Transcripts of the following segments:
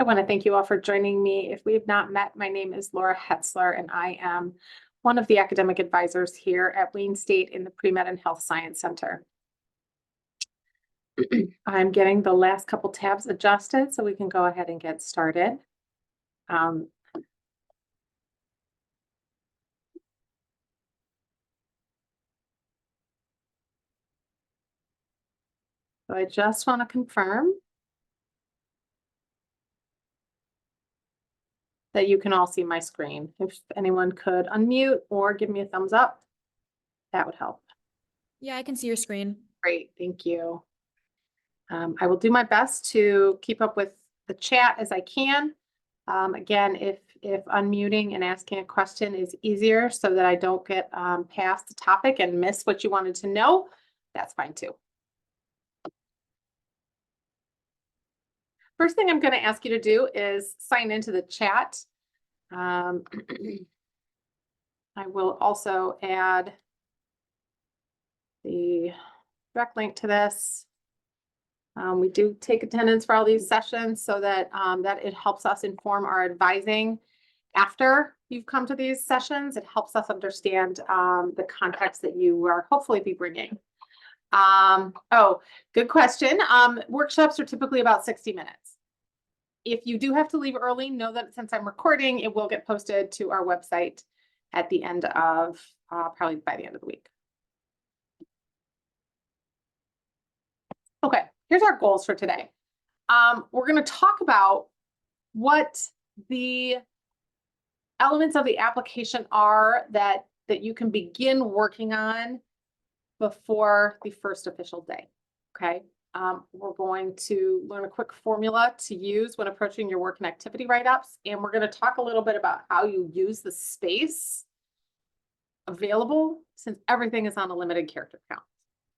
I want to thank you all for joining me. If we have not met, my name is Laura Hetzler, and I am one of the academic advisors here at Wayne State in the Pre-Med and Health Science Center. I'm getting the last couple tabs adjusted so we can go ahead and get started. So I just want to confirm that you can all see my screen. If anyone could unmute or give me a thumbs up, that would help. Yeah, I can see your screen. Great, thank you. I will do my best to keep up with the chat as I can. Again, if unmuting and asking a question is easier so that I don't get past the topic and miss what you wanted to know, that's fine too. First thing I'm going to ask you to do is sign into the chat. I will also add the direct link to this. We do take attendance for all these sessions so that that it helps us inform our advising after you've come to these sessions. It helps us understand the context that you are hopefully be bringing. Oh, good question. Workshops are typically about 60 minutes. If you do have to leave early, know that since I'm recording, it will get posted to our website at the end of, probably by the end of the week. Okay, here's our goals for today. We're going to talk about what the elements of the application are that you can begin working on before the first official day. Okay, we're going to learn a quick formula to use when approaching your work and activity write-ups, and we're going to talk a little bit about how you use the space available since everything is on a limited character count.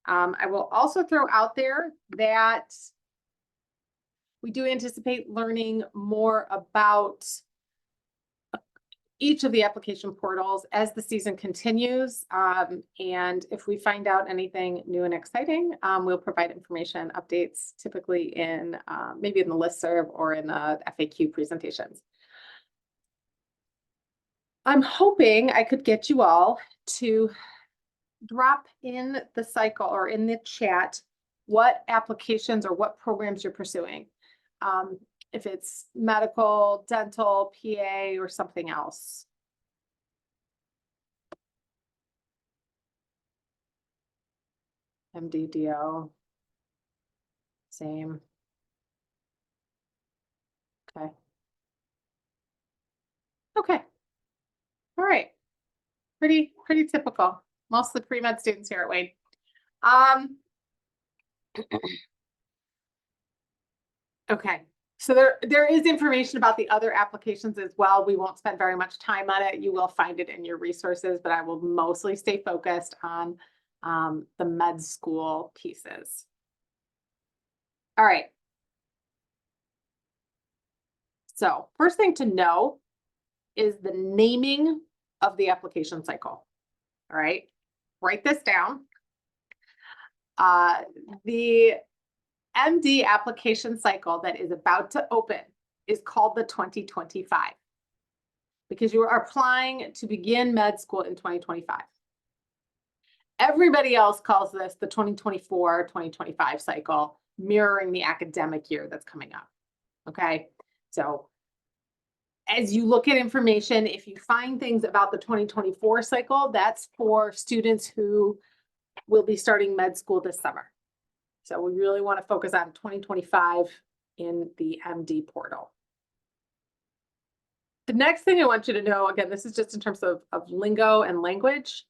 I will also throw out there that we do anticipate learning more about each of the application portals as the season continues. And if we find out anything new and exciting, we'll provide information updates typically in maybe in the listserv or in the FAQ presentations. I'm hoping I could get you all to drop in the cycle or in the chat what applications or what programs you're pursuing. If it's medical, dental, PA, or something else. MDDO. Same. Okay. Okay. All right. Pretty typical. Most of the pre-med students here at Wayne. Okay, so there is information about the other applications as well. We won't spend very much time on it. You will find it in your resources, but I will mostly stay focused on the med school pieces. All right. So first thing to know is the naming of the application cycle. All right, write this down. The MD application cycle that is about to open is called the 2025 because you are applying to begin med school in 2025. Everybody else calls this the 2024-2025 cycle, mirroring the academic year that's coming up. Okay, so as you look at information, if you find things about the 2024 cycle, that's for students who will be starting med school this summer. So we really want to focus on 2025 in the MD portal. The next thing I want you to know, again, this is just in terms of lingo and language.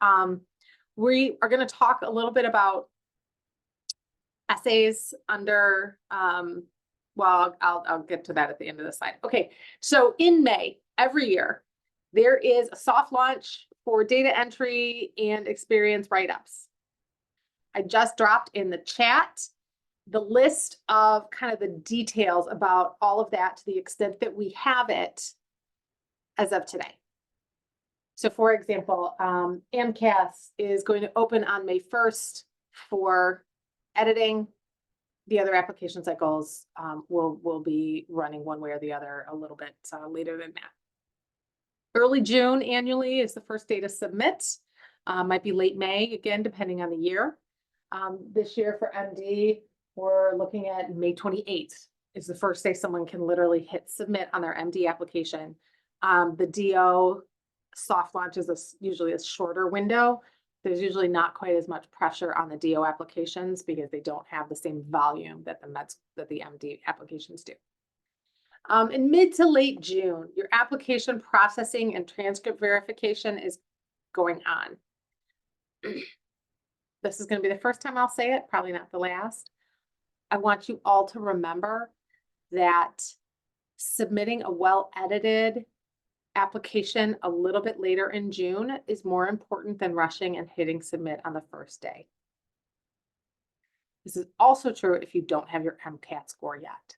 We are going to talk a little bit about essays under, well, I'll get to that at the end of the slide. Okay, so in May, every year, there is a soft launch for data entry and experience write-ups. I just dropped in the chat the list of kind of the details about all of that to the extent that we have it as of today. So for example, AMCAS is going to open on May 1st for editing. the other application cycles will be running one way or the other a little bit later than that. Early June annually is the first day to submit. Might be late May, again, depending on the year. This year for MD, we're looking at May 28th is the first day someone can literally hit submit on their MD application. The DO soft launch is usually a shorter window. There's usually not quite as much pressure on the DO applications because they don't have the same volume that the MD applications do. In mid to late June, your application processing and transcript verification is going on. This is going to be the first time I'll say it, probably not the last. I want you all to remember that submitting a well-edited application a little bit later in June is more important than rushing and hitting submit on the first day. This is also true if you don't have your MCAT score yet.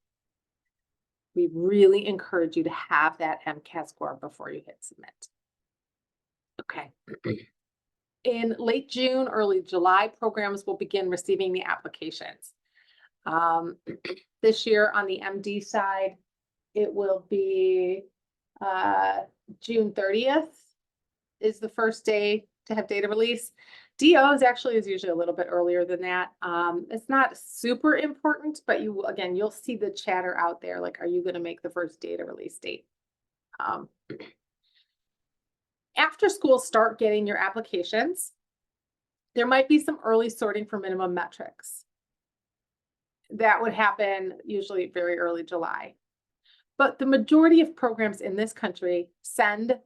We really encourage you to have that MCAT score before you hit submit. Okay. In late June, early July, programs will begin receiving the applications. This year on the MD side, it will be June 30th is the first day to have data release. DOs actually is usually a little bit earlier than that. It's not super important, but you'll see the chatter out there. Like, are you going to make the first data release date? After schools start getting your applications, there might be some early sorting for minimum metrics. That would happen usually very early July. But the majority of programs in this country send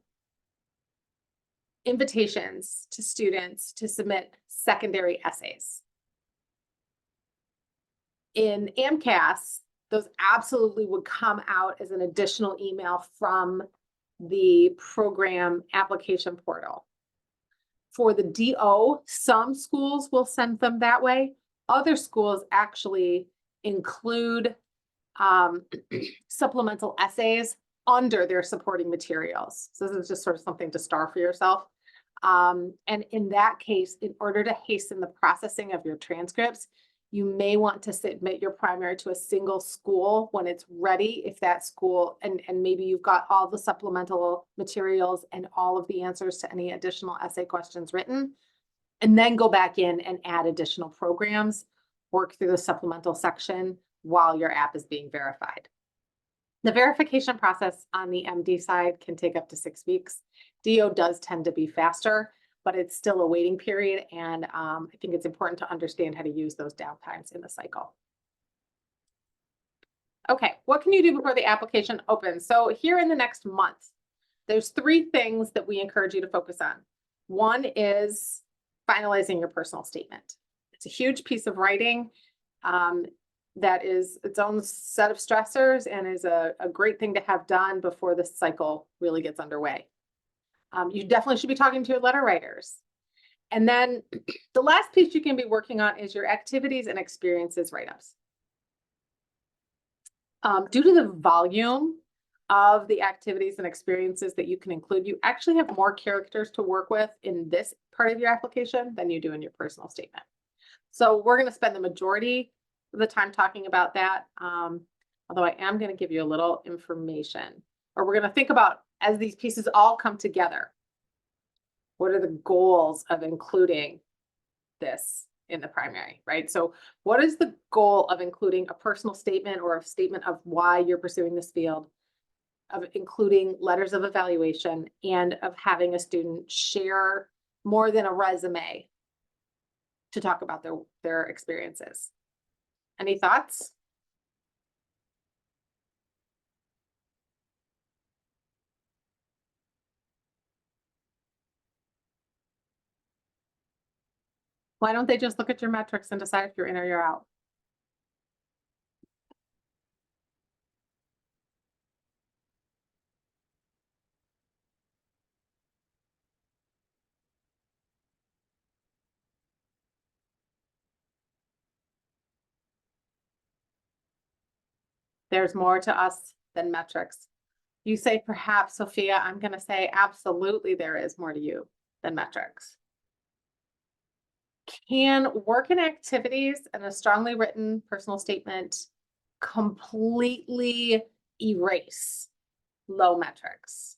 invitations to students to submit secondary essays. In AMCAS, those absolutely would come out as an additional email from the program application portal. For the DO, some schools will send them that way. Other schools actually include supplemental essays under their supporting materials. So this is just sort of something to star for yourself. And in that case, in order to hasten the processing of your transcripts, you may want to submit your primary to a single school when it's ready. If that school, and maybe you've got all the supplemental materials and all of the answers to any additional essay questions written, and then go back in and add additional programs, work through the supplemental section while your app is being verified. The verification process on the MD side can take up to 6 weeks. DO does tend to be faster, but it's still a waiting period. And I think it's important to understand how to use those downtimes in the cycle. Okay, what can you do before the application opens? So here in the next month, there's 3 things that we encourage you to focus on. One is finalizing your personal statement. It's a huge piece of writing that is its own set of stressors and is a great thing to have done before the cycle really gets underway. You definitely should be talking to your letter writers. And then the last piece you can be working on is your activities and experiences write-ups. Due to the volume of the activities and experiences that you can include, you actually have more characters to work with in this part of your application than you do in your personal statement. So we're going to spend the majority of the time talking about that. Although I am going to give you a little information, or we're going to think about as these pieces all come together, what are the goals of including this in the primary, right? So what is the goal of including a personal statement or a statement of why you're pursuing this field, of including letters of evaluation, and of having a student share more than a resume to talk about their experiences? Any thoughts? Why don't they just look at your metrics and decide if you're in or you're out? There's more to us than metrics. You say perhaps, Sophia, I'm going to say absolutely there is more to you than metrics. Can work in activities and a strongly written personal statement completely erase low metrics?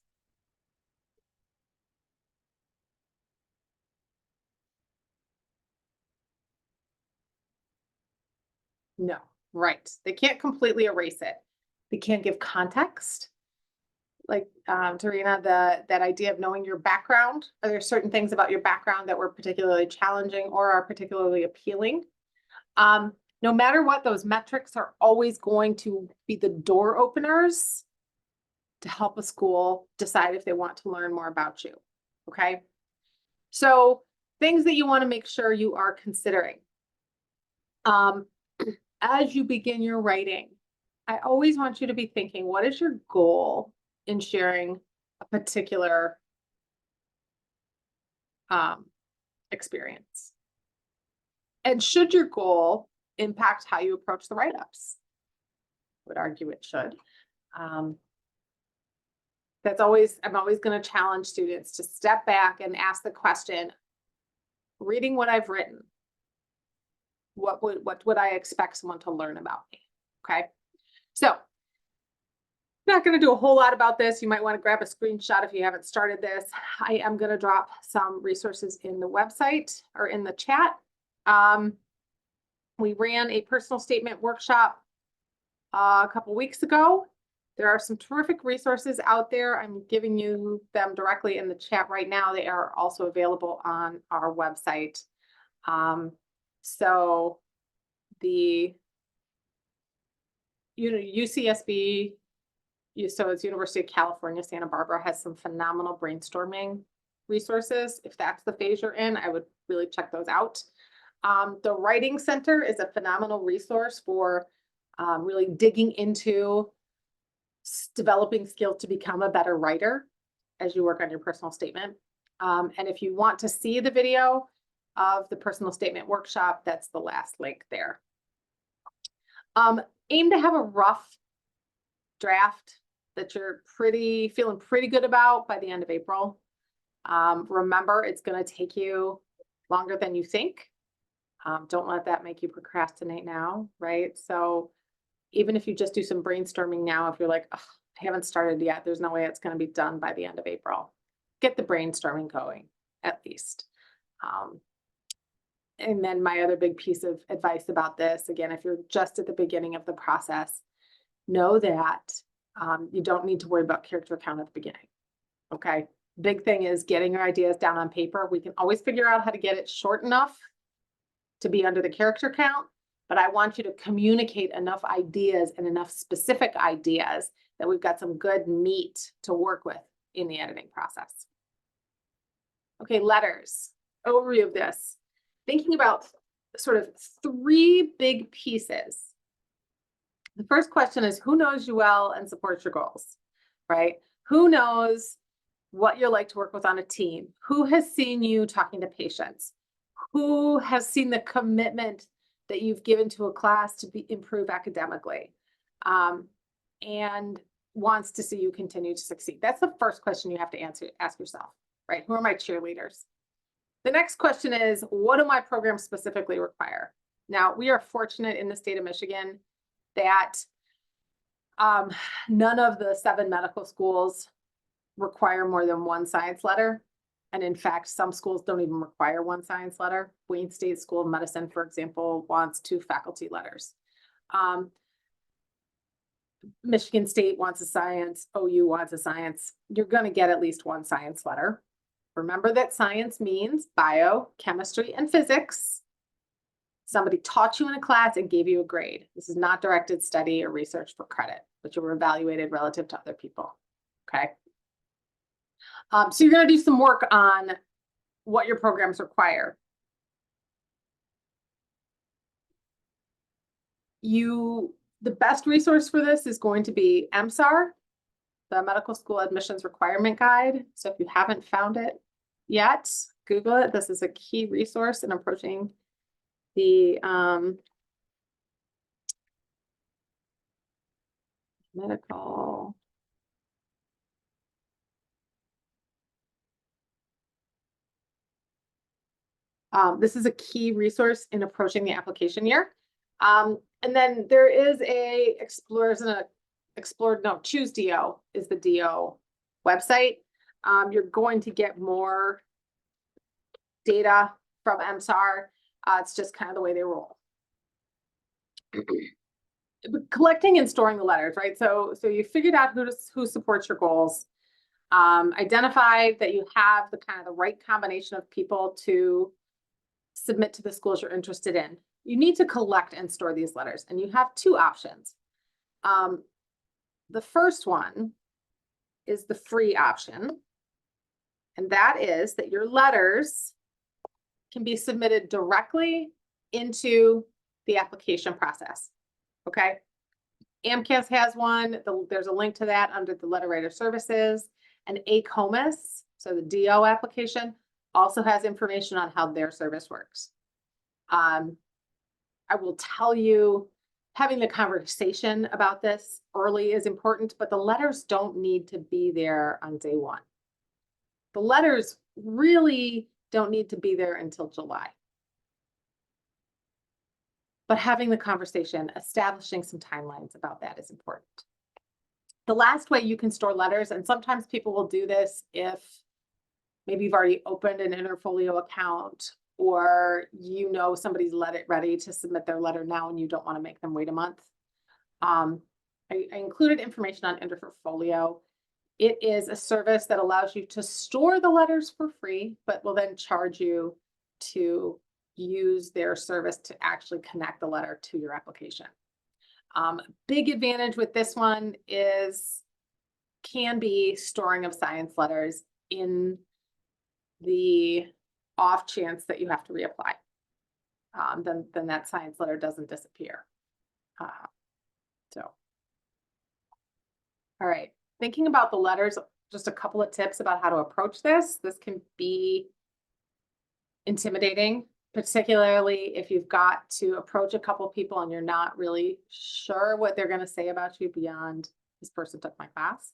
No, right. They can't completely erase it. They can't give context. Like, Tarina, that idea of knowing your background. Are there certain things about your background that were particularly challenging or are particularly appealing? No matter what, those metrics are always going to be the door openers to help a school decide if they want to learn more about you. Okay. So things that you want to make sure you are considering. As you begin your writing, I always want you to be thinking, what is your goal in sharing a particular experience? And should your goal impact how you approach the write-ups? I would argue it should. I'm always going to challenge students to step back and ask the question, reading what I've written, what would I expect someone to learn about me? Okay. So I'm not going to do a whole lot about this. You might want to grab a screenshot if you haven't started this. I am going to drop some resources in the website or in the chat. We ran a personal statement workshop a couple weeks ago. There are some terrific resources out there. I'm giving you them directly in the chat right now. They are also available on our website. So the UCSB, so it's University of California, Santa Barbara, has some phenomenal brainstorming resources. If that's the phase you're in, I would really check those out. The Writing Center is a phenomenal resource for really digging into developing skills to become a better writer as you work on your personal statement. And if you want to see the video of the personal statement workshop, that's the last link there. Aim to have a rough draft that you're feeling pretty good about by the end of April. Remember, it's going to take you longer than you think. Don't let that make you procrastinate now, right? So even if you just do some brainstorming now, if you're like, oh, I haven't started yet, there's no way it's going to be done by the end of April. Get the brainstorming going, at least. And then my other big piece of advice about this, again, if you're just at the beginning of the process, know that you don't need to worry about character count at the beginning. Okay. Big thing is getting your ideas down on paper. We can always figure out how to get it short enough to be under the character count, but I want you to communicate enough ideas and enough specific ideas that we've got some good meat to work with in the editing process. Okay, letters. Overview of this. Thinking about sort of three big pieces. The first question is, who knows you well and supports your goals, right? Who knows what you're like to work with on a team? Who has seen you talking to patients? Who has seen the commitment that you've given to a class to improve academically, and wants to see you continue to succeed? That's the first question you have to ask yourself, right? Who are my cheerleaders? The next question is, what do my programs specifically require? Now, we are fortunate in the state of Michigan that none of the 7 medical schools require more than 1 science letter. And in fact, some schools don't even require 1 science letter. Wayne State School of Medicine, for example, wants 2 faculty letters. Michigan State wants a science, OU wants a science. You're going to get at least 1 science letter. Remember that science means bio, chemistry, and physics. Somebody taught you in a class and gave you a grade. This is not directed study or research for credit, but you were evaluated relative to other people. Okay. So you're going to do some work on what your programs require. The best resource for this is going to be MSAR, the Medical School Admissions Requirement Guide. So if you haven't found it yet, Google it. This is a key resource in approaching the medical. This is a key resource in approaching the application year. And then there is a Choose DO is the DO website. You're going to get more data from MSAR. It's just kind of the way they roll. Collecting and storing the letters, right? So you figured out who supports your goals. Identify that you have the kind of the right combination of people to submit to the schools you're interested in. You need to collect and store these letters, and you have two options. The first one is the free option, and that is that your letters can be submitted directly into the application process. Okay. AMCAS has one. There's a link to that under the letter writer services, and ACOMAS, so the DO application, also has information on how their service works. I will tell you, having the conversation about this early is important, but the letters don't need to be there on day one. The letters really don't need to be there until July. But having the conversation, establishing some timelines about that is important. The last way you can store letters, and sometimes people will do this if maybe you've already opened an Interfolio account, or you know somebody's ready to submit their letter now and you don't want to make them wait a month. I included information on Interfolio. It is a service that allows you to store the letters for free, but will then charge you to use their service to actually connect the letter to your application. Big advantage with this one can be storing of science letters in the off chance that you have to reapply. Then that science letter doesn't disappear. All right, thinking about the letters, just a couple of tips about how to approach this. This can be intimidating, particularly if you've got to approach a couple of people and you're not really sure what they're going to say about you beyond this person took my class.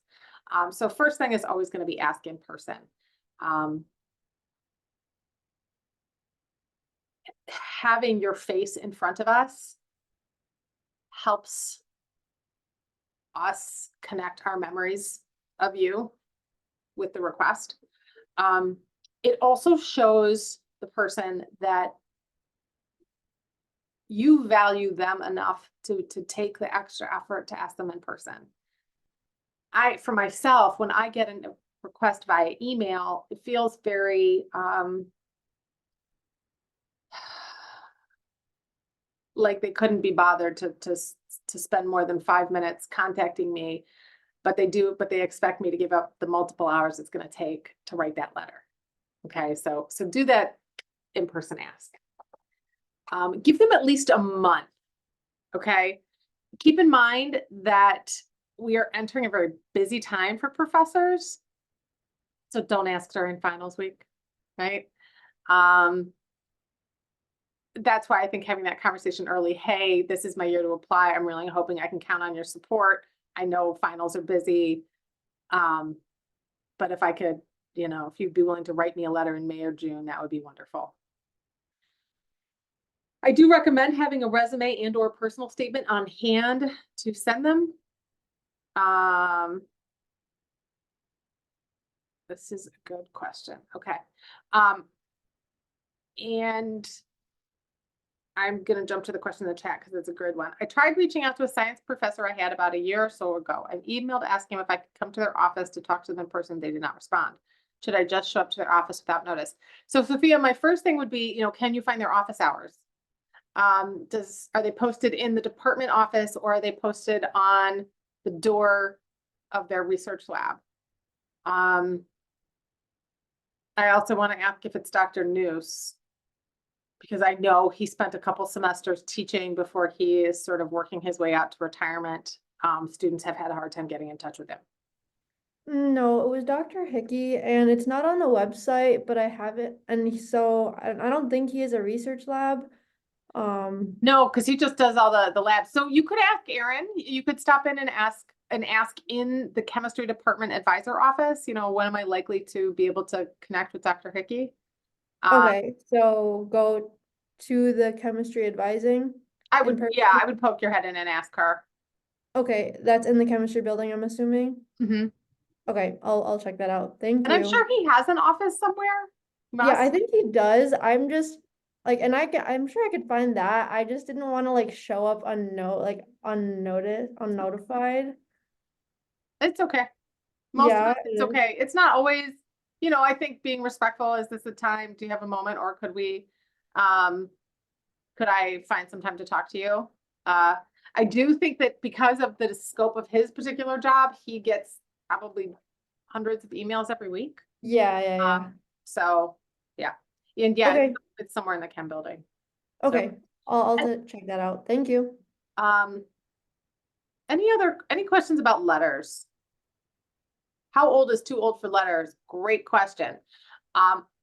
So first thing is always going to be ask in person. Having your face in front of us helps us connect our memories of you with the request. It also shows the person that you value them enough to take the extra effort to ask them in person. For myself, when I get a request via email, it feels very like they couldn't be bothered to spend more than 5 minutes contacting me, but they expect me to give up the multiple hours it's going to take to write that letter. Okay, so do that in-person ask. Give them at least a month. Okay, keep in mind that we are entering a very busy time for professors, so don't ask during finals week, right? That's why I think having that conversation early, hey, this is my year to apply. I'm really hoping I can count on your support. I know finals are busy, but if I could, if you'd be willing to write me a letter in May or June, that would be wonderful. I do recommend having a resume and or personal statement on hand to send them. This is a good question. Okay. And I'm going to jump to the question in the chat because it's a good one. I tried reaching out to a science professor I had about a year or so ago. I emailed asking him if I could come to their office to talk to them in person. They did not respond. Should I just show up to their office without notice? So Sophia, my first thing would be, can you find their office hours? Are they posted in the department office, or are they posted on the door of their research lab? I also want to ask if it's Dr. Noose, because I know he spent a couple semesters teaching before he is sort of working his way out to retirement. Students have had a hard time getting in touch with him. No, it was Dr. Hickey, and it's not on the website, but I have it. And so I don't think he has a research lab. No, because he just does all the labs. So you could ask Aaron. You could stop in and ask in the chemistry department advisor office, when am I likely to be able to connect with Dr. Hickey? Okay, so go to the chemistry advising I in would, person. yeah, I would poke your head in and ask her. Okay, that's in the chemistry building, I'm assuming. Mhm. Okay, I'll check that out. Thank And I'm sure you. he has an office somewhere. Yeah, I Must. think he does. I'm just like, and I'm sure I could find that. I just didn't want to like show up unnoticed, unnotified. It's okay. Most of Yeah, it, it's it is. okay. It's not always, I think being respectful, is this a time? Do you have a moment, or um, could I find some time to talk to you? I do think that because of the scope of his particular job, he gets probably hundreds of emails every week. Yeah, yeah, yeah. So, yeah. And yeah, Okay, it's somewhere in the Chem building. So, okay. I'll and, check that out. Thank you. um, any questions about letters? How old is too old for letters? Great question.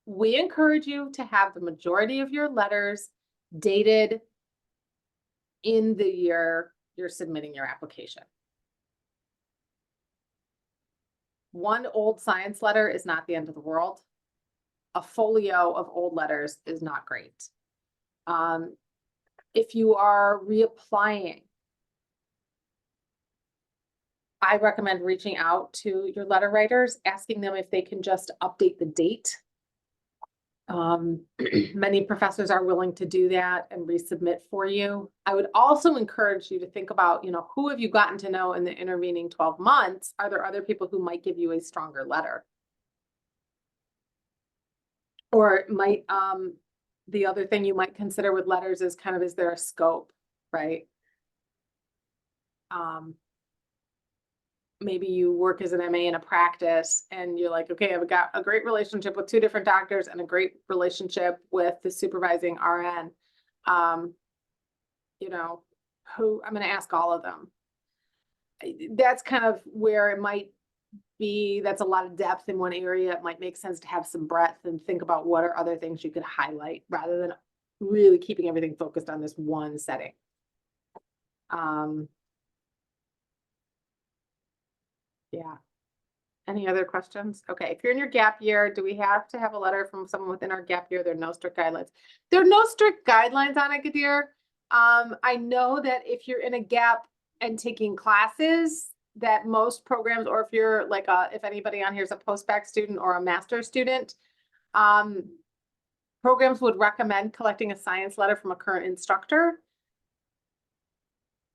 We encourage you to have the majority of your letters dated in the year you're submitting your application. One old science letter is not the end of the world. A folio of old letters is not great. If you are reapplying, I recommend reaching out to your letter writers, asking them if they can just update the date. Many professors are willing to do that and resubmit for you. I would also encourage you to think about, who have you gotten to know in the intervening 12 months? Are there other people who might give you a stronger letter? Or might, the other thing you might consider with letters is is there a scope, right? Maybe you work as an MA in a practice and you're like, okay, I've got a great relationship with two different doctors and a great relationship with the supervising RN. Um, who I'm going to ask all of them. That's kind of where it might be. That's a lot of depth in one area. It might make sense to have some breadth and think about what are other things you could highlight rather than really keeping everything focused on this one setting. Yeah. Any other questions? Okay, if you're in your gap year, do we have to have a letter from someone within our gap year? There are no strict guidelines. There are no strict guidelines on it, Gadir. I know that if you're in a gap and taking classes, that most programs, or if you're like if anybody on here is a post-bac student or a master's student, programs would recommend collecting a science letter from a current instructor.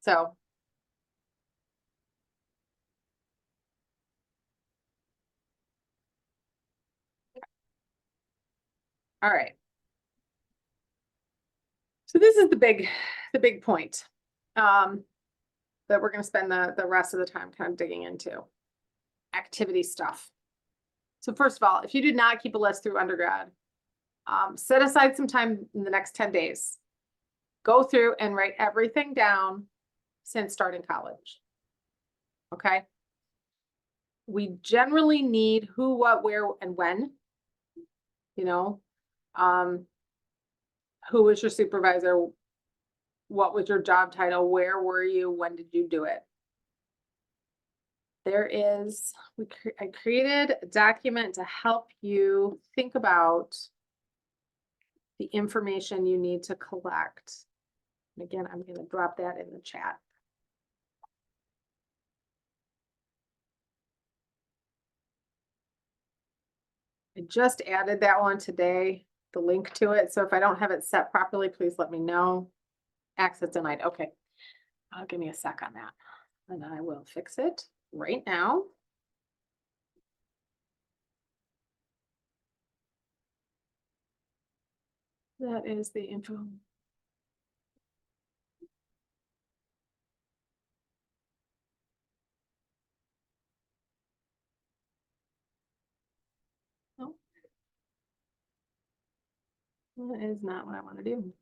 So all right. So this is the big point that we're going to spend the rest of the time kind of digging into. Activity stuff. So first of all, if you did not keep a list through undergrad, set aside some time in the next 10 days. Go through and write everything down since starting college. Okay? We generally need who, what, where, and when. You know, who was your supervisor? What was your job title? Where were you? When did you do it? I created a document to help you think about the information you need to collect. And again, I'm going to drop that in the chat. I just added that one today, the link to it. So if I don't have it set properly, please let me know. Access denied. Okay. Give me a sec on that. And I will fix it right now. That is the info. No, that is not what I want to do.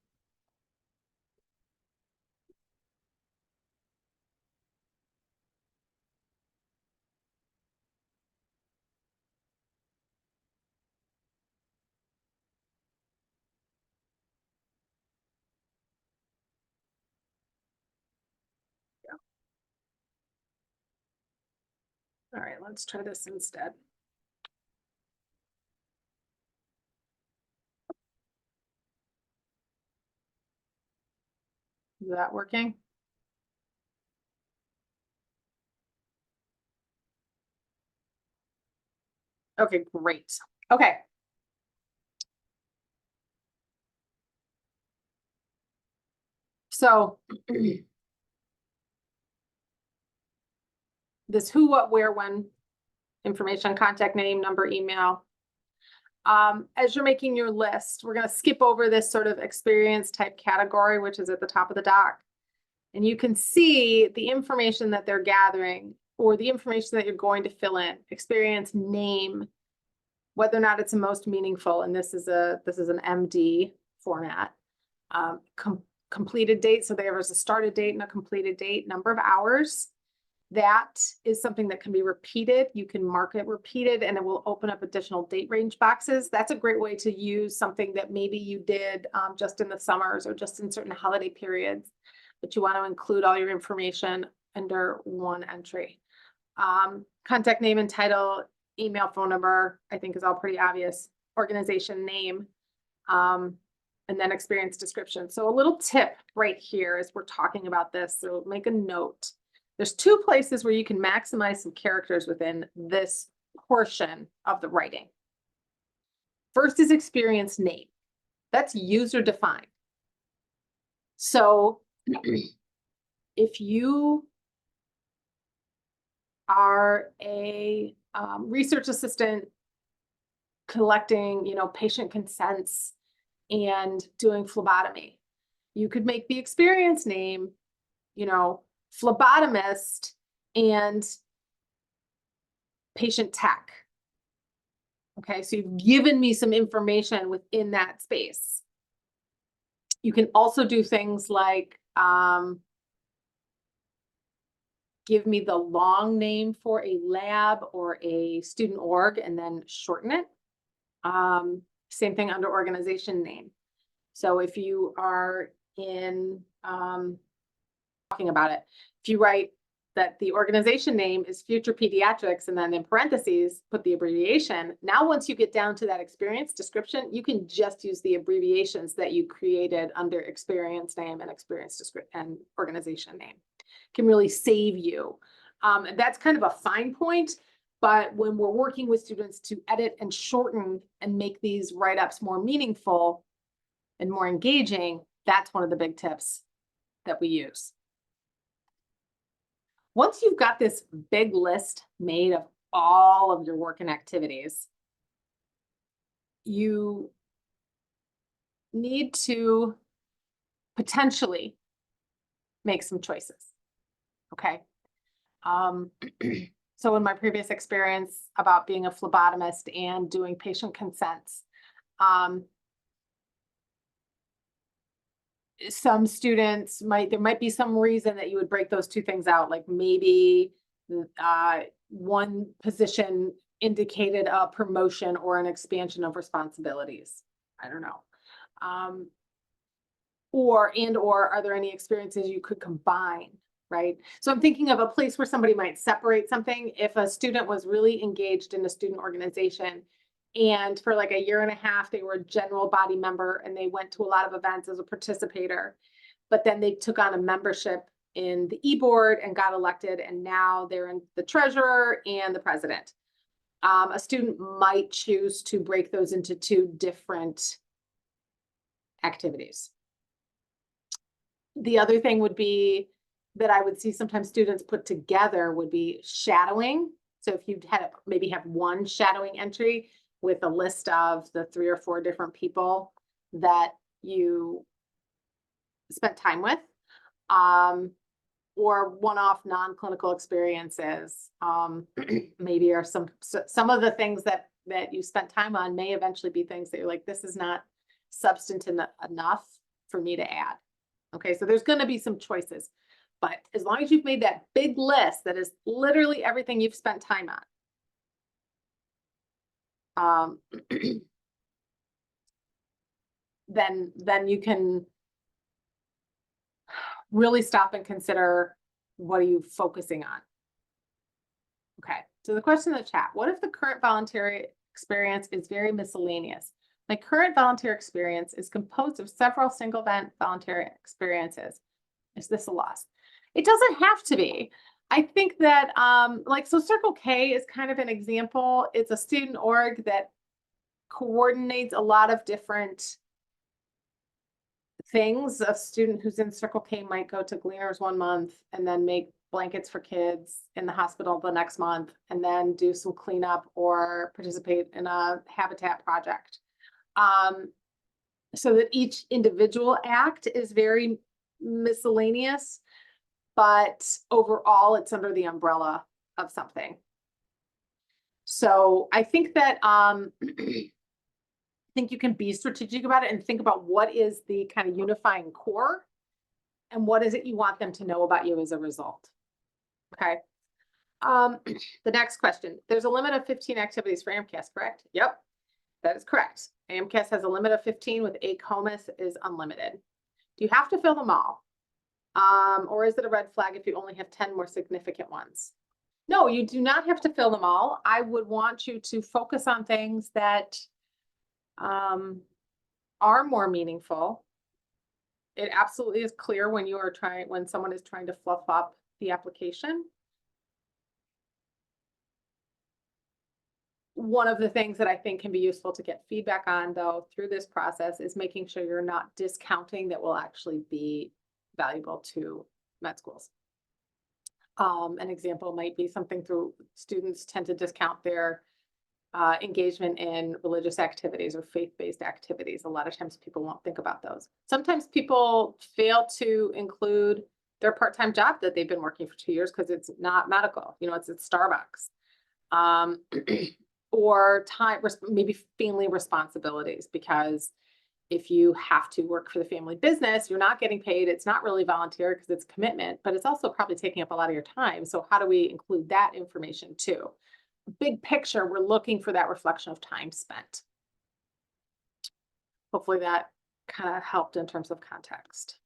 All right, let's try this instead. Is that working? Okay, great. Okay. So this who, what, where, when information, contact name, number, email. As you're making your list, we're going to skip over this sort of experience type category, which is at the top of the doc. And you can see the information that they're gathering or the information that you're going to fill in, experience, name, whether or not it's the most meaningful. And this is an MD format. Completed date. So there was a started date and a completed date, number of hours. That is something that can be repeated. You can mark it repeated and it will open up additional date range boxes. That's a great way to use something that maybe you did just in the summers or just in certain holiday periods, but you want to include all your information under one entry. Contact name and title, email, phone number, I think is all pretty obvious. Organization name, and then experience description. So a little tip right here as we're talking about this, so make a note. There's two places where you can maximize some characters within this portion of the writing. First is experience name. That's user defined. So if you are a research assistant collecting, patient consents and doing phlebotomy, you could make the experience name, phlebotomist and patient tech. Okay, so you've given me some information within that space. You can also do things like give me the long name for a lab or a student org and then shorten it. Same thing under organization name. So if you are in talking about it, if you write that the organization name is Future Pediatrics and then in parentheses put the abbreviation, now once you get down to that experience description, you can just use the abbreviations that you created under experience name and experience description and organization name. Can really save you. And that's kind of a fine point, but when we're working with students to edit and shorten and make these write-ups more meaningful and more engaging, that's one of the big tips that we use. Once you've got this big list made of all of your work and activities, you need to potentially make some choices. Okay. So in my previous experience about being a phlebotomist and doing patient consents, some students there might be some reason that you would break those two things out. Like maybe one position indicated a promotion or an expansion of responsibilities. I don't know. Or are there any experiences you could combine, right? So I'm thinking of a place where somebody might separate something. If a student was really engaged in a student organization and for like a year and a half, they were a general body member and they went to a lot of events as a participator, but then they took on a membership in the e-board and got elected, and now they're in the treasurer and the president. A student might choose to break those into two different activities. The other thing would be that I would see sometimes students put together would be shadowing. So if you had maybe have one shadowing entry with a list of the 3 or 4 different people that you spent time with, or one-off non-clinical experiences, maybe are some of the things that you spent time on may eventually be things that you're like, this is not substantive enough for me to add. Okay, so there's going to be some choices, but as long as you've made that big list that is literally everything you've spent time on, then you can really stop and consider, what are you focusing on? Okay, so the question in the chat, what if the current voluntary experience is very miscellaneous? My current volunteer experience is composed of several single event voluntary experiences. Is this a loss? It doesn't have to be. I think that, like, so Circle K is kind of an example. It's a student org that coordinates a lot of different things. A student who's in Circle K might go to Gleaners one month and then make blankets for kids in the hospital the next month, and then do some cleanup or participate in a habitat project. So that each individual act is very miscellaneous, but overall it's under the umbrella of something. So I think that I think you can be strategic about it and think about what is the kind of unifying core and what is it you want them to know about you as a result. Okay. The next question. There's a limit of 15 activities for AMCAS, correct? Yep, that is correct. AMCAS has a limit of 15 with ACOMAS is unlimited. Do you have to fill them all? Or is it a red flag if you only have 10 more significant ones? No, you do not have to fill them all. I would want you to focus on things that are more meaningful. It absolutely is clear when when someone is trying to fluff up the application. One of the things that I think can be useful to get feedback on, though, through this process is making sure you're not discounting that will actually be valuable to med schools. An example might be something through students tend to discount their engagement in religious activities or faith-based activities. A lot of times people won't think about those. Sometimes people fail to include their part-time job that they've been working for 2 years because it's not medical, you know, it's at Starbucks. Or time, maybe family responsibilities, because if you have to work for the family business, you're not getting paid. It's not really volunteer because it's commitment, but it's also probably taking up a lot of your time. So how do we include that information too? Big picture, we're looking for that reflection of time spent. Hopefully that kind of helped in terms of context.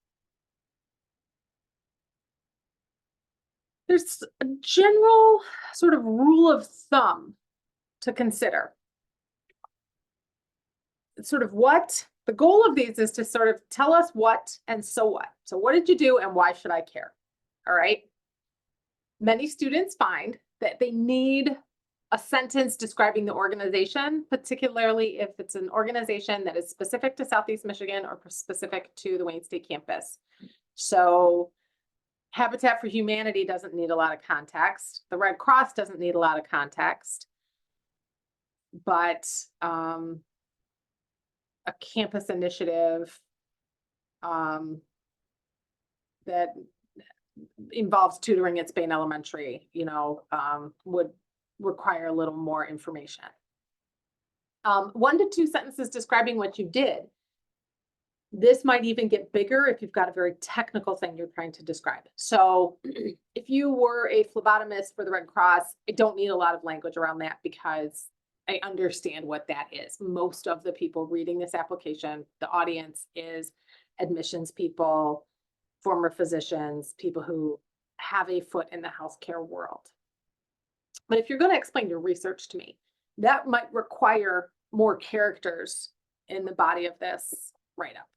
There's a general sort of rule of thumb to consider. It's sort of what the goal of these is to sort of tell us what and so what. So what did you do and why should I care? All right. Many students find that they need a sentence describing the organization, particularly if it's an organization that is specific to Southeast Michigan or specific to the Wayne State campus. So Habitat for Humanity doesn't need a lot of context. The Red Cross doesn't need a lot of context. But a campus initiative that involves tutoring at Spain Elementary, you know, would require a little more information. 1 to 2 sentences describing what you did. This might even get bigger if you've got a very technical thing you're trying to describe. So if you were a phlebotomist for the Red Cross, I don't need a lot of language around that because I understand what that is. Most of the people reading this application, the audience is admissions people, former physicians, people who have a foot in the healthcare world. But if you're going to explain your research to me, that might require more characters in the body of this write-up.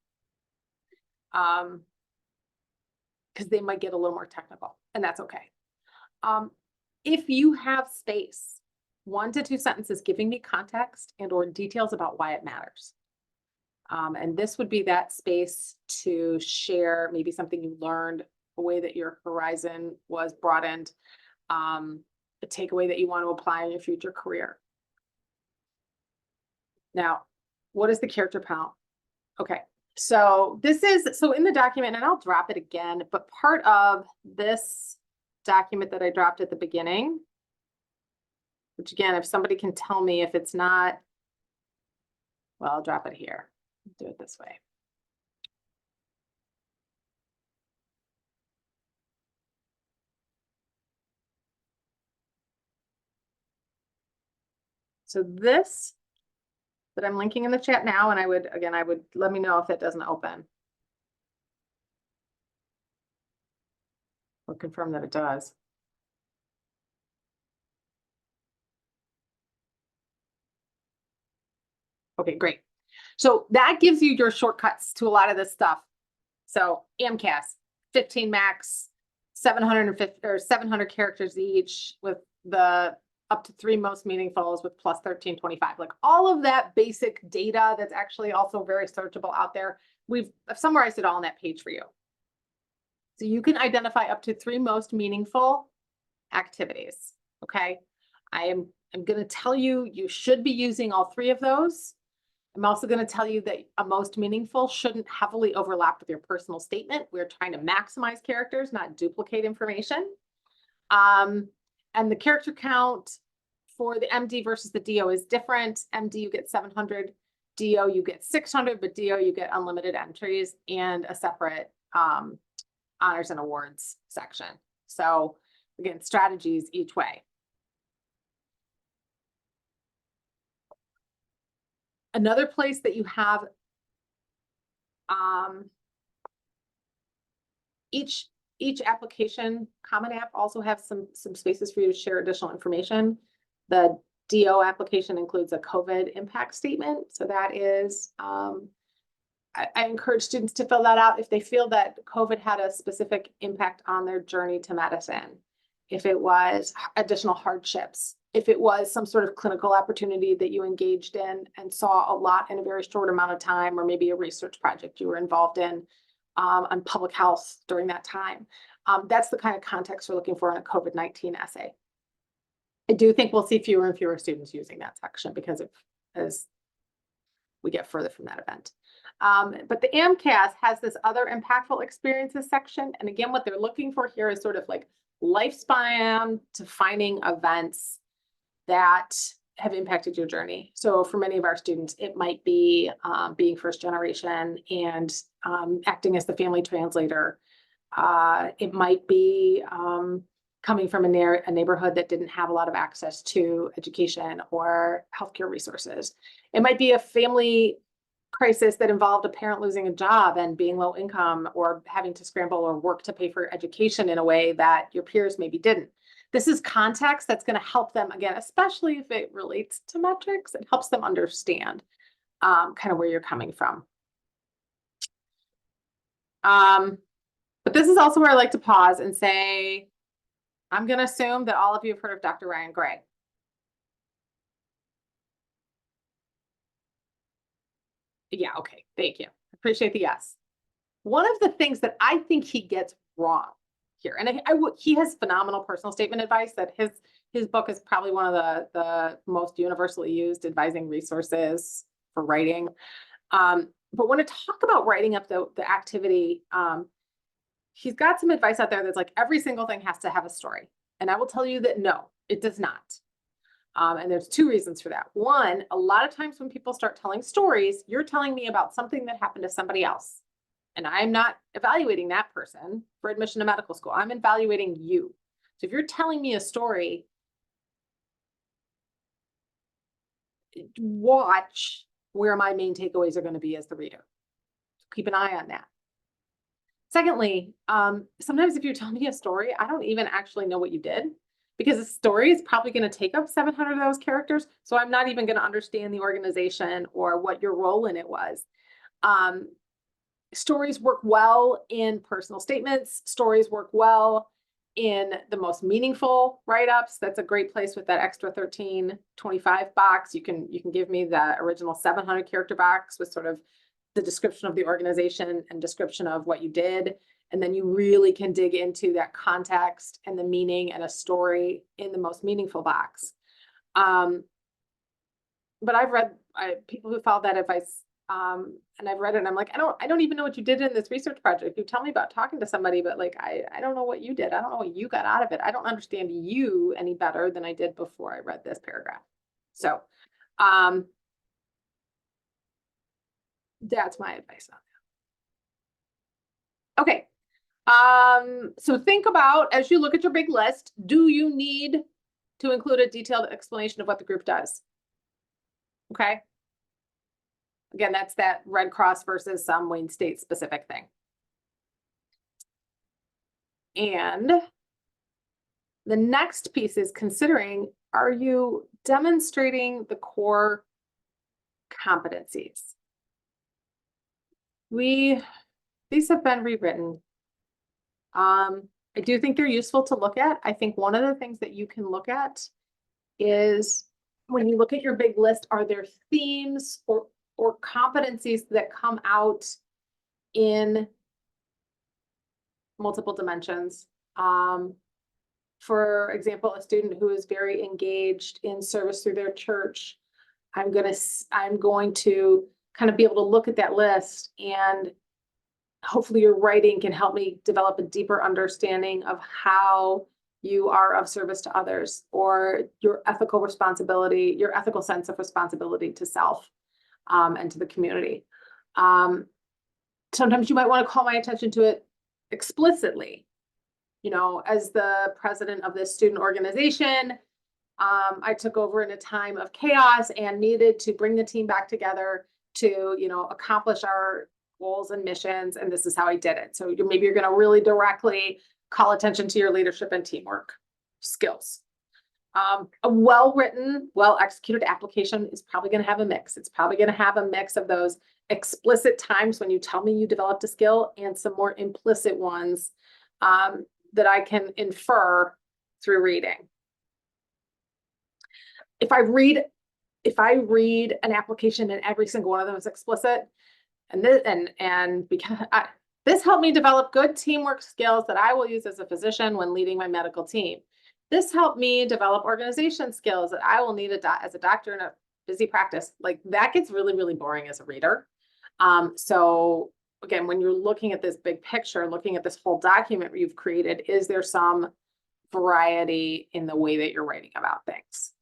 Because they might get a little more technical, and that's okay. If you have space, 1 to 2 sentences giving me context and or details about why it matters. And this would be that space to share maybe something you learned, a way that your horizon was broadened, a takeaway that you want to apply in your future career. Now, what is the character count? Okay, so this is, so in the document, and I'll drop it again, but part of this document that I dropped at the beginning, which again, if somebody can tell me if it's not, well, I'll drop it here. Do it this way. So this that I'm linking in the chat now, and I would let me know if it doesn't open. Or confirm that it does. Okay, great. So that gives you your shortcuts to a lot of this stuff. So AMCAS, 15 max, 750 or 700 characters each, with the up to 3 most meaningfuls with plus 1325. Like all of that basic data that's actually also very searchable out there. I've summarized it all on that page for you. So you can identify up to 3 most meaningful activities. Okay. I'm going to tell you, you should be using all 3 of those. I'm also going to tell you that a most meaningful shouldn't heavily overlap with your personal statement. We're trying to maximize characters, not duplicate information. And the character count for the MD versus the DO is different. MD, you get 700, DO, you get 600, but DO, you get unlimited entries and a separate honors and awards section. So again, strategies each way. Another place that you have each application, Common App also have some spaces for you to share additional information. The DO application includes a COVID impact statement. So that is, I encourage students to fill that out if they feel that COVID had a specific impact on their journey to medicine. If it was additional hardships, if it was some sort of clinical opportunity that you engaged in and saw a lot in a very short amount of time, or maybe a research project you were involved in on public health during that time. That's the kind of context we're looking for in a COVID-19 essay. I do think we'll see fewer and fewer students using that section because as we get further from that event. But the AMCAS has this other impactful experiences section. And again, what they're looking for here is sort of like lifespan defining events that have impacted your journey. So for many of our students, it might be being first generation and acting as the family translator. It might be coming from a neighborhood that didn't have a lot of access to education or healthcare resources. It might be a family crisis that involved a parent losing a job and being low income, or having to scramble or work to pay for education in a way that your peers maybe didn't. This is context that's going to help them, again, especially if it relates to metrics, it helps them understand kind of where you're coming from. But this is also where I like to pause and say, I'm going to assume that all of you have heard of Dr. Ryan Gray. Yeah, okay, thank you. Appreciate the yes. One of the things that I think he gets wrong here, and he has phenomenal personal statement advice, that his book is probably one of the most universally used advising resources for writing. But when I talk about writing up the activity, he's got some advice out there that's like every single thing has to have a story. And I will tell you that no, it does not. And there's 2 reasons for that. One, a lot of times when people start telling stories, you're telling me about something that happened to somebody else. And I'm not evaluating that person for admission to medical school. I'm evaluating you. So if you're telling me a story, watch where my main takeaways are going to be as the reader. So keep an eye on that. Secondly, sometimes if you're telling me a story, I don't even actually know what you did, because the story is probably going to take up 700 of those characters. So I'm not even going to understand the organization or what your role in it was. Stories work well in personal statements. Stories work well in the most meaningful write-ups. That's a great place with that extra 1325 box. You can give me the original 700 character box with sort of the description of the organization and description of what you did. And then you really can dig into that context and the meaning and a story in the most meaningful box. But I've read people who follow that advice, and I've read it and I'm like, I don't even know what you did in this research project. You tell me about talking to somebody, but like, I don't know what you did. I don't know what you got out of it. I don't understand you any better than I did before I read this paragraph. So, that's my advice on that. Okay. So think about, as you look at your big list, do you need to include a detailed explanation of what the group does? Okay. Again, that's that Red Cross versus some Wayne State specific thing. And the next piece is considering, are you demonstrating the core competencies? These have been rewritten I do think they're useful to look at. I think one of the things that you can look at is when you look at your big list, are there themes or competencies that come out in multiple dimensions? For example, a student who is very engaged in service through their church, I'm going to kind of be able to look at that list, and hopefully your writing can help me develop a deeper understanding of how you are of service to others, or your ethical responsibility, your ethical sense of responsibility to self, and to the community. Sometimes you might want to call my attention to it explicitly. You know, as the president of this student organization, I took over in a time of chaos and needed to bring the team back together to, you know, accomplish our goals and missions. And this is how I did it. So maybe you're going to really directly call attention to your leadership and teamwork skills. A well-written, well-executed application is probably going to have a mix. It's probably going to have a mix of those explicit times when you tell me you developed a skill, and some more implicit ones that I can infer through reading. If I read an application and every single one of them is explicit, and because this helped me develop good teamwork skills that I will use as a physician when leading my medical team. This helped me develop organization skills that I will need as a doctor in a busy practice. Like, that gets really, really boring as a reader. So again, when you're looking at this big picture, looking at this whole document you've created, is there some variety in the way that you're writing about things?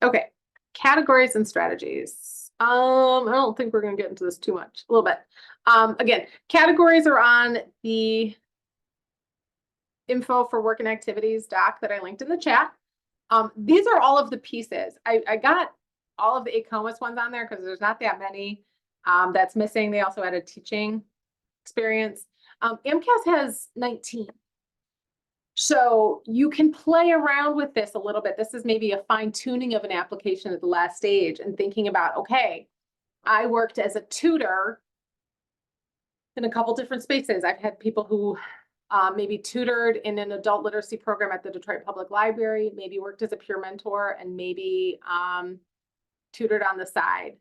Okay, categories and strategies. I don't think we're going to get into this too much, a little bit. Again, categories are on the info for work and activities doc that I linked in the chat. These are all of the pieces. I got all of the ACOMAS ones on there because there's not that many that's missing. They also added teaching experience. MCAS has 19. So you can play around with this a little bit. This is maybe a fine tuning of an application at the last stage, and thinking about, okay, I worked as a tutor in a couple different spaces. I've had people who maybe tutored in an adult literacy program at the Detroit Public Library, maybe worked as a peer mentor, and maybe tutored on the side.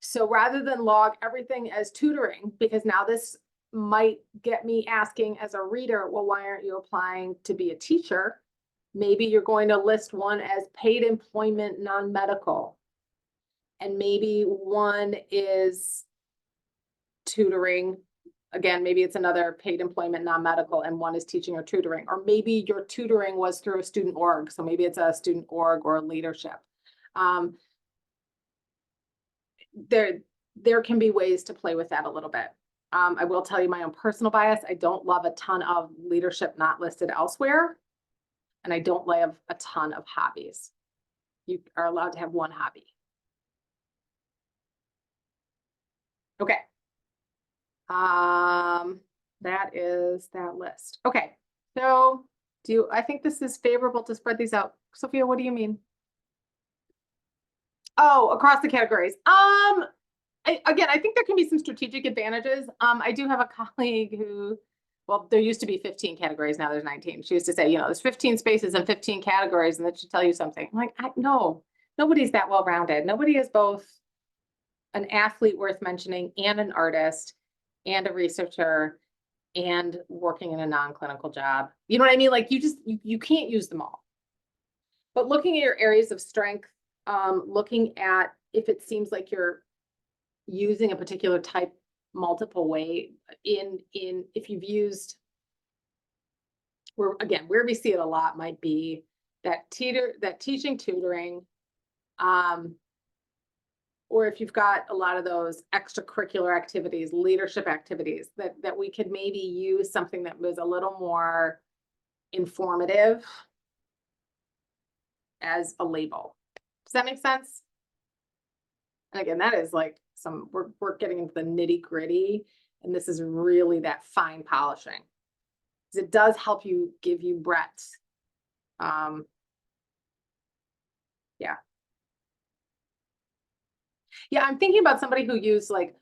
So rather than log everything as tutoring, because now this might get me asking as a reader, well, why aren't you applying to be a teacher? Maybe you're going to list one as paid employment, non-medical. And maybe one is tutoring. Again, maybe it's another paid employment, non-medical, and one is teaching or tutoring. Or maybe your tutoring was through a student org. So maybe it's a student org or leadership. There can be ways to play with that a little bit. I will tell you my own personal bias. I don't love a ton of leadership not listed elsewhere. And I don't love a ton of hobbies. You are allowed to have one hobby. Okay. That is that list. Okay. So I think this is favorable to spread these out. Sophia, what do you mean? Oh, across the categories. Again, I think there can be some strategic advantages. I do have a colleague who, well, there used to be 15 categories. Now there's 19. She used to say, you know, there's 15 spaces and 15 categories, and that should tell you something. I'm like, no, nobody's that well-rounded. Nobody is both an athlete worth mentioning and an artist and a researcher and working in a non-clinical job. You know what I mean? Like, you can't use them all. But looking at your areas of strength, looking at if it seems like you're using a particular type multiple way if you've used, where we see it a lot might be that teaching, tutoring, or if you've got a lot of those extracurricular activities, leadership activities, that we could maybe use something that was a little more informative as a label. Does that make sense? And again, that is like we're getting into the nitty gritty, and this is really that fine polishing, because it does help give you breadth. Yeah, I'm thinking about somebody who used like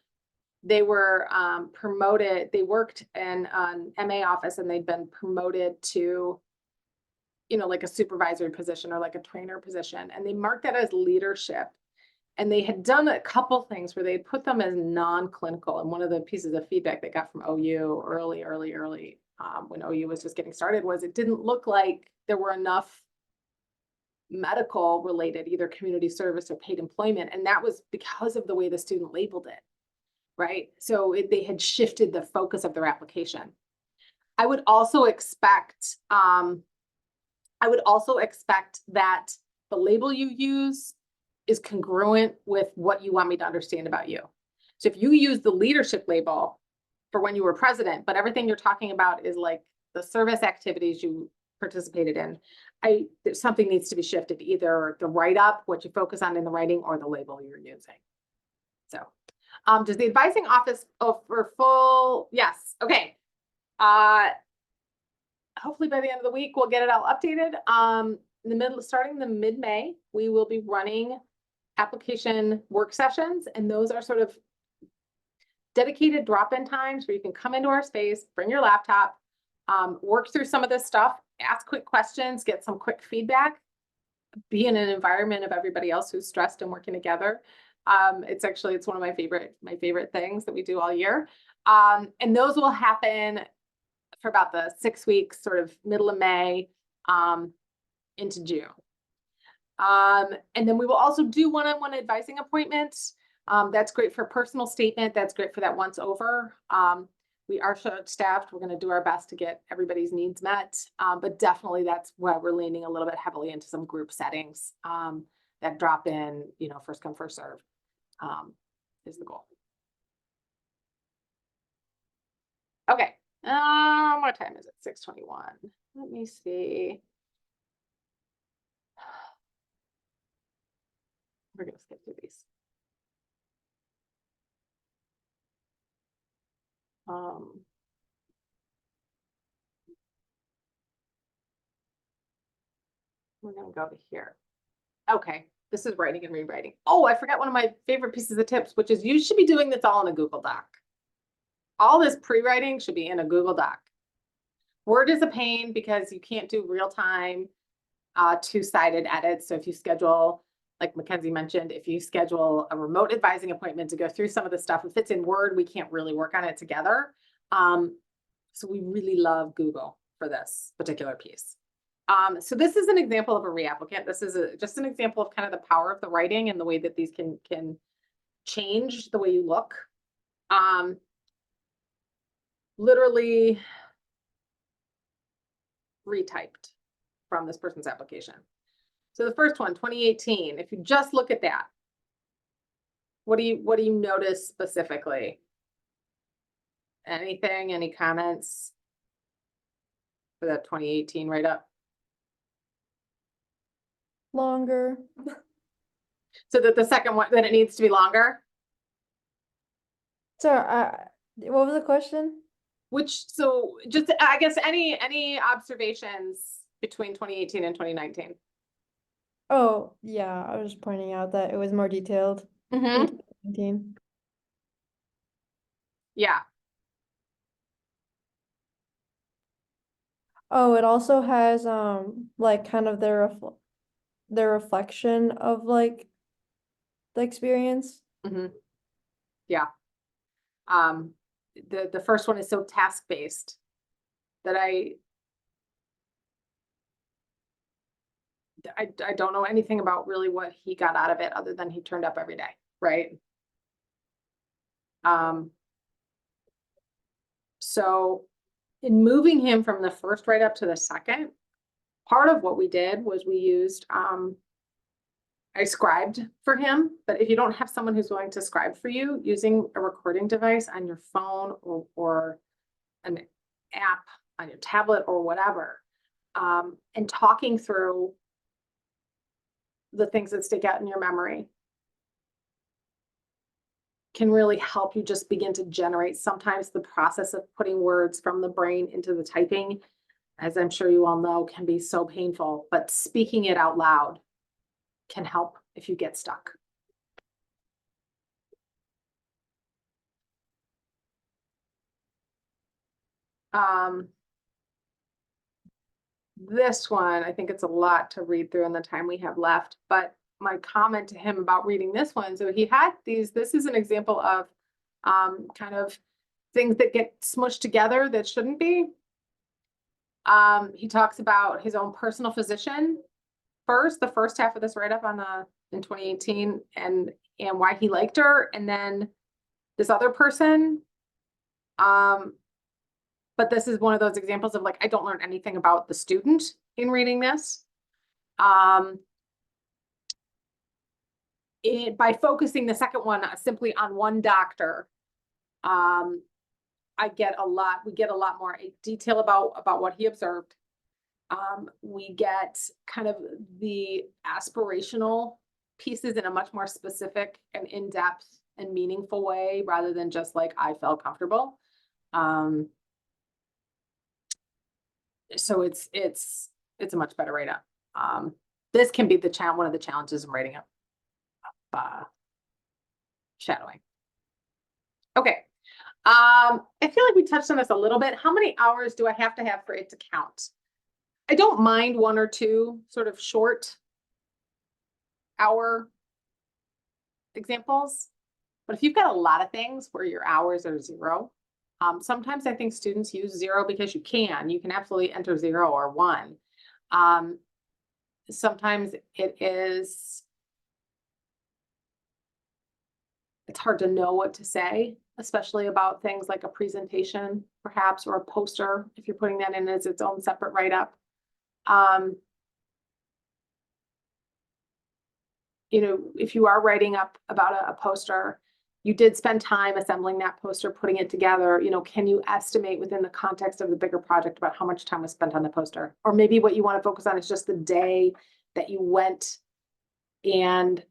they were promoted, they worked in an MA office and they'd been promoted to, you know, like a supervisory position or like a trainer position, and they marked that as leadership. And they had done a couple things where they had put them as non-clinical. And one of the pieces of feedback they got from OU early, when OU was just getting started, was it didn't look like there were enough medical related, either community service or paid employment. And that was because of the way the student labeled it, right? So they had shifted the focus of their application. I would also expect that the label you use is congruent with what you want me to understand about you. So if you use the leadership label for when you were president, but everything you're talking about is like the service activities you participated in, something needs to be shifted, either the write-up, what you focus on in the writing, or the label you're using. So does the advising office for full? Yes. Okay. Hopefully by the end of the week, we'll get it all updated. Starting the mid-May, we will be running application work sessions, and those are sort of dedicated drop-in times where you can come into our space, bring your laptop, work through some of this stuff, ask quick questions, get some quick feedback, be in an environment of everybody else who's stressed and working together. It's one of my favorite things that we do all year. And those will happen for about the 6 weeks, sort of middle of May into June. And then we will also do one-on-one advising appointments. That's great for personal statement. That's great for that once over. We are short-staffed. We're going to do our best to get everybody's needs met. But definitely that's where we're leaning a little bit heavily into some group settings that drop in, you know, first come, first serve is the goal. Okay. What time is it? 6:21. Let me see. We're going to skip through these. We're going to go to here. Okay. This is writing and rewriting. Oh, I forgot one of my favorite pieces of tips, which is you should be doing this all in a Google Doc. All this pre-writing should be in a Google Doc. Word is a pain because you can't do real-time two-sided edits. So if you schedule, like Mackenzie mentioned, if you schedule a remote advising appointment to go through some of the stuff, if it's in Word, we can't really work on it together. So we really love Google for this particular piece. So this is an example of a reapplicant. This is just an example of kind of the power of the writing and the way that these can change the way you look. Literally retyped from this person's application. So the first one, 2018, if you just look at that, what do you notice specifically? Anything, any comments for that 2018 write-up? Longer. So that the second one, that it needs to be longer? Sorry, what was the question? So just, I guess, any observations between 2018 and 2019? Oh, yeah, I was just pointing out that it was more detailed in 2019. Yeah. Oh, it also has like kind of their reflection of like the experience. Yeah. The first one is so task-based that I don't know anything about really what he got out of it other than he turned up every day, right? So in moving him from the first write-up to the second, part of what we did was we used I scribed for him, but if you don't have someone who's going to scribe for you, using a recording device on your phone or an app on your tablet or whatever, and talking through the things that stick out in your memory can really help you just begin to generate. Sometimes the process of putting words from the brain into the typing, as I'm sure you all know, can be so painful, but speaking it out loud can help if you get stuck. This one, I think it's a lot to read through in the time we have left, but my comment to him about reading this one, so he had this is an example of kind of things that get smushed together that shouldn't be. He talks about his own personal physician first, the first half of this write-up in 2018, and why he liked her, and then this other person. But this is one of those examples of like, I don't learn anything about the student in reading this. By focusing the second one simply on one doctor, we get a lot more detail about what he observed. We get kind of the aspirational pieces in a much more specific and in-depth and meaningful way, rather than just like, I felt comfortable. So it's a much better write-up. This can be one of the challenges in writing up shadowing. Okay. I feel like we touched on this a little bit. How many hours do I have to have for it to count? I don't mind 1 or 2 sort of short hour examples, but if you've got a lot of things where your hours are 0, sometimes I think students use 0 because you can absolutely enter 0 or 1. Sometimes it's hard to know what to say, especially about things like a presentation, perhaps, or a poster, if you're putting that in as its own separate write-up. If you are writing up about a poster, you did spend time assembling that poster, putting it together, can you estimate within the context of the bigger project about how much time was spent on the poster? Or maybe what you want to focus on is just the day that you went and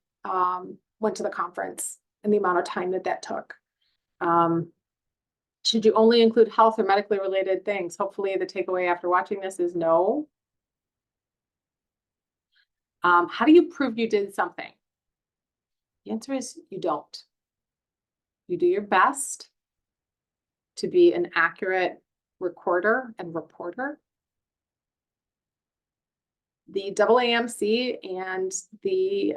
went to the conference and the amount of time that took. Should you only include health or medically related things? Hopefully the takeaway after watching this is no. How do you prove you did something? The answer is you don't. You do your best to be an accurate recorder and reporter. The AAMC and the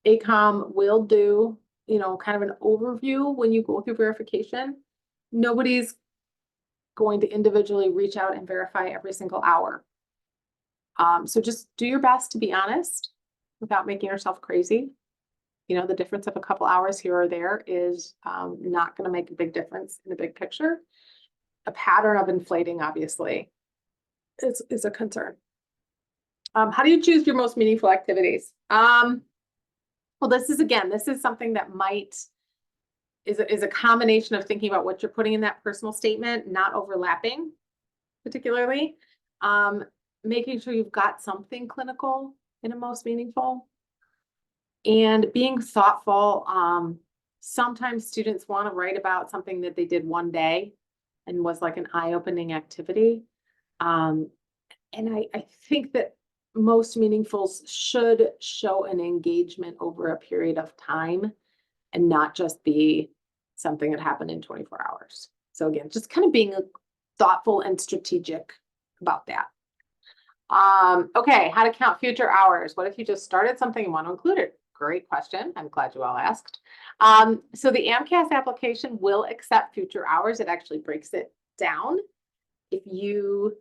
ACOM will do, kind of an overview when you go through verification. Nobody's going to individually reach out and verify every single hour. So just do your best to be honest without making yourself crazy. The difference of a couple hours here or there is not going to make a big difference in the big picture. A pattern of inflating, obviously, is a concern. How do you choose your most meaningful activities? Well, this is something that is a combination of thinking about what you're putting in that personal statement, not overlapping, particularly. Making sure you've got something clinical in a most meaningful, and being thoughtful. Sometimes students want to write about something that they did one day and was like an eye-opening activity. And I think that most meaningfuls should show an engagement over a period of time and not just be something that happened in 24 hours. So again, just kind of being thoughtful and strategic about that. Okay, how to count future hours. What if you just started something and want to include it? Great question. I'm glad you all asked. So the AMCAS application will accept future hours. It actually breaks it down. It'll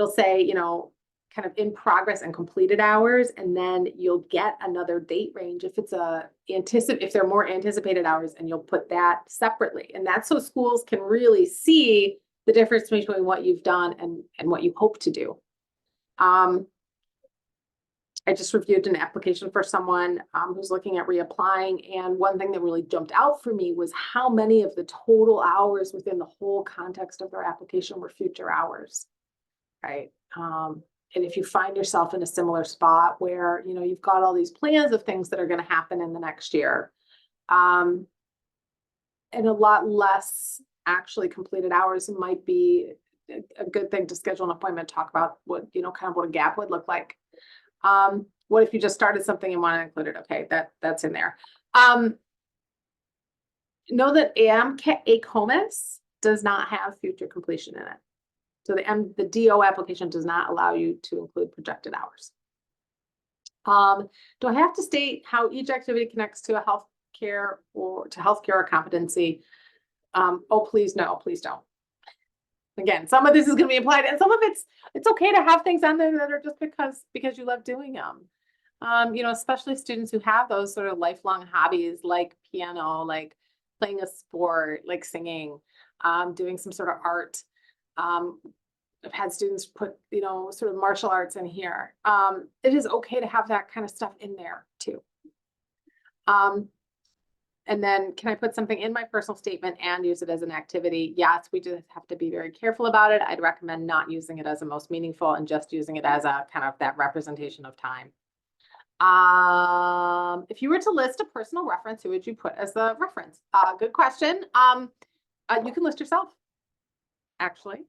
say, kind of in progress and completed hours, and then you'll get another date range if if there are more anticipated hours, and you'll put that separately. And that's so schools can really see the difference between what you've done and what you hope to do. I just reviewed an application for someone who's looking at reapplying, and one thing that really jumped out for me was how many of the total hours within the whole context of their application were future hours, right? And if you find yourself in a similar spot where, you've got all these plans of things that are going to happen in the next year, and a lot less actually completed hours, might be a good thing to schedule an appointment, talk about what, kind of what a gap would look like. What if you just started something and want to include it? Okay, that's in there. Know that ACOMAS does not have future completion in it. So the DO application does not allow you to include projected hours. Do I have to state how each activity connects to a healthcare or competency? Oh, please no, please don't. Again, some of this is going to be applied, and some of it's okay to have things on there that are just because you love doing them. You know, especially students who have those sort of lifelong hobbies like piano, like playing a sport, like singing, doing some sort of art. I've had students put, you know, sort of martial arts in here. It is okay to have that kind of stuff in there too. And then can I put something in my personal statement and use it as an activity? Yes, we just have to be very careful about it. I'd recommend not using it as a most meaningful and just using it as a kind of that representation of time. If you were to list a personal reference, who would you put as the reference? Good question. You can list yourself, actually.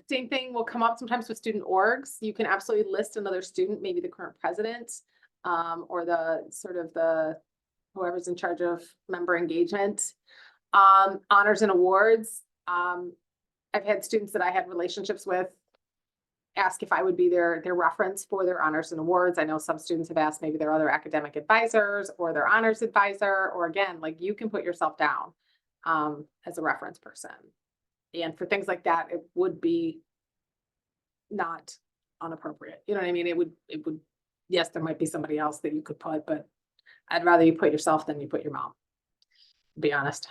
Same thing will come up sometimes with student orgs. You can absolutely list another student, maybe the current president, or the sort of whoever's in charge of member engagement. Honors and awards. I've had students that I had relationships with ask if I would be their reference for their honors and awards. I know some students have asked maybe their other academic advisors or their honors advisor, or again, like you can put yourself down as a reference person. And for things like that, it would be not inappropriate. You know what I mean? It would, yes, there might be somebody else that you could put, but I'd rather you put yourself than you put your mom, to be honest.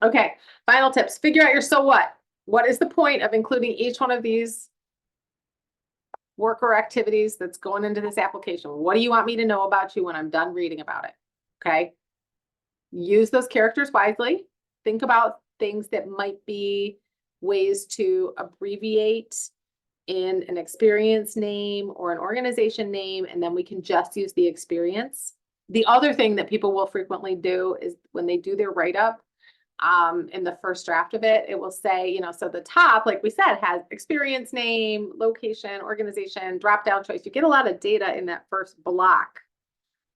Okay, final tips. Figure out your so what. What is the point of including each one of these work or activities that's going into this application? What do you want me to know about you when I'm done reading about it? Okay. Use those characters wisely. Think about things that might be ways to abbreviate in an experience name or an organization name, and then we can just use the experience. The other thing that people will frequently do is when they do their write-up, in the first draft of it, it will say, you know, so the top, like we said, has experience name, location, organization, drop-down choice. You get a lot of data in that first block.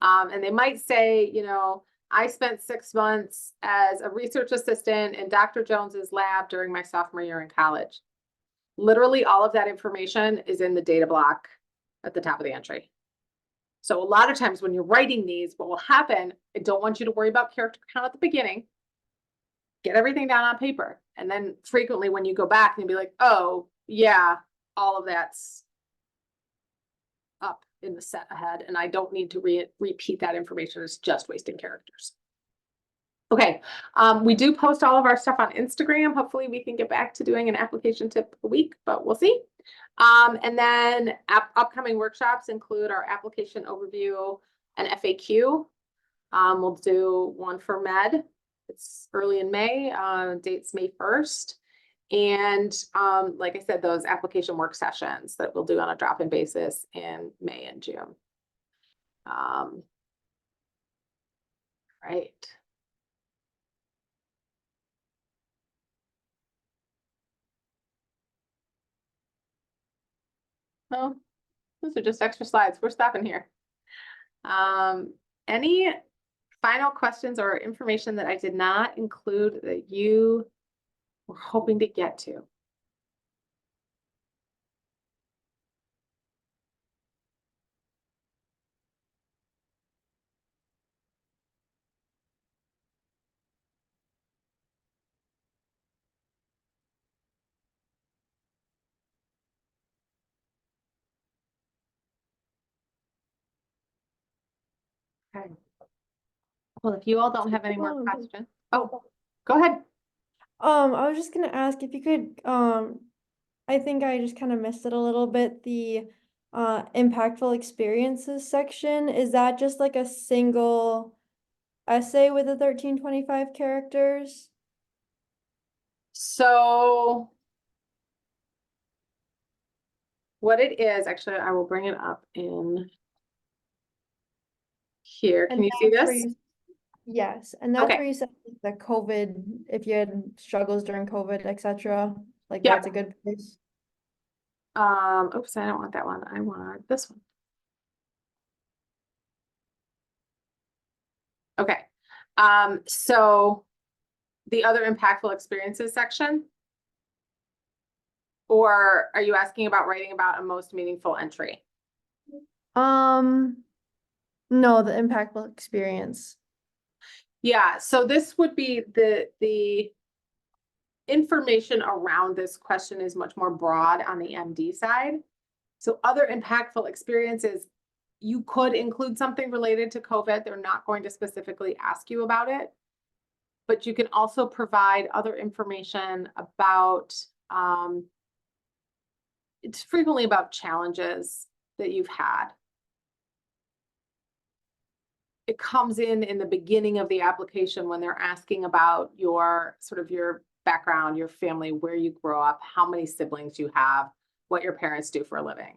And they might say, you know, I spent 6 months as a research assistant in Dr. Jones's lab during my sophomore year in college. Literally all of that information is in the data block at the top of the entry. So a lot of times when you're writing these, what will happen, I don't want you to worry about character count at the beginning. Get everything down on paper. And then frequently when you go back and you'll be like, oh yeah, all of that's up in the set ahead, and I don't need to repeat that information. It's just wasting characters. Okay, we do post all of our stuff on Instagram. Hopefully we can get back to doing an application tip a week, but we'll see. And then upcoming workshops include our application overview and FAQ. We'll do one for med. It's early in May, date's May 1st. And like I said, those application work sessions that we'll do on a drop-in basis in May and June. Right. Well, those are just extra slides. We're stopping here. Any final questions or information that I did not include that you were hoping to get to? Okay. Well, if you all don't have any more questions, oh, go ahead. I was just gonna ask if you could, I think I just kind of missed it a little bit, the impactful experiences section. Is that just like a single essay with the 1325 characters? So what it is, actually, I will bring it up in here. Can you see this? Yes, and that's Okay. where you said the COVID, if you had struggles during COVID, etc. Like Yep. that's a good place. Oops, I don't want that one. I want this one. Okay. So the other impactful experiences section? Or are you asking about writing about a most meaningful entry? No, the impactful experience. Yeah, so this would be the information around this question is much more broad on the MD side. So other impactful experiences, you could include something related to COVID. They're not going to specifically ask you about it. But you can also provide other information about, it's frequently about challenges that you've had. It comes in the beginning of the application when they're asking about your sort of your background, your family, where you grow up, how many siblings you have, what your parents do for a living.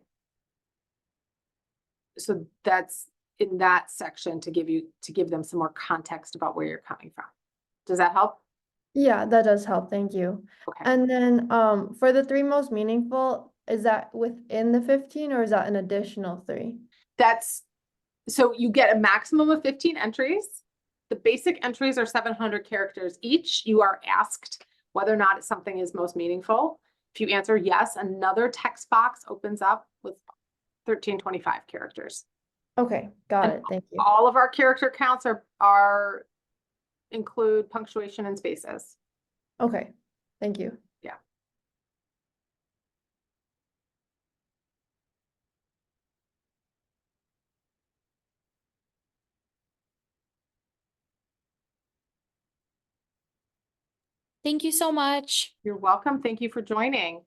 So that's in that section to give them some more context about where you're coming from. Does that help? Yeah, that does help. Thank you. Okay. And then for the 3 most meaningful, is that within the 15 or is that an additional 3? So you get a maximum of 15 entries. The basic entries are 700 characters each. You are asked whether or not something is most meaningful. If you answer yes, another text box opens up with 1325 characters. Okay, got And it. Thank you. all of our character counts are include punctuation and spaces. Okay, thank you. Yeah. Thank you so much. You're welcome. Thank you for joining.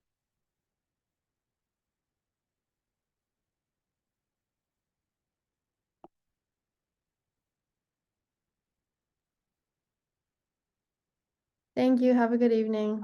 Thank you. Have a good evening.